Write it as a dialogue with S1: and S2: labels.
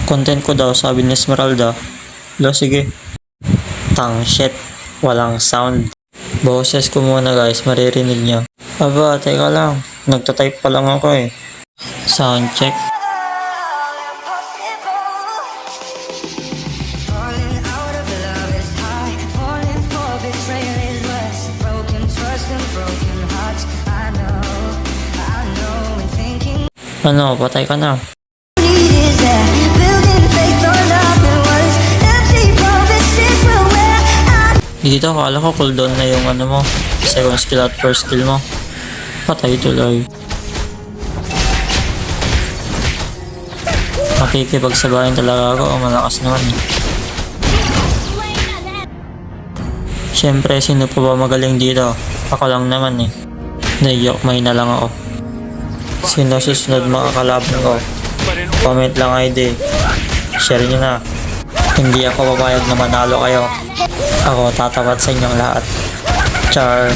S1: Content ko daw, sabi ni Esmeralda. Sige. Tang shit. Walang sound. Boses ko muna guys, maririnig nyo. Aba, teka lang. Nagtatype pa lang ako eh. Sound check. Ano, patay ka na. Dito, akala ko cooldown na yung ano mo. Second skill at first skill mo. Patay tuloy. Makikipagsabayan talaga ako. Malakas naman eh. Siyempre, sino pa ba magaling dito? Ako lang naman eh. Nayokmay na lang ako. Sino susunod makakalaban ko? Comment lang ID. Share nyo na. Hindi ako papayag na manalo kayo. Ako tatapat sa inyong lahat. Char.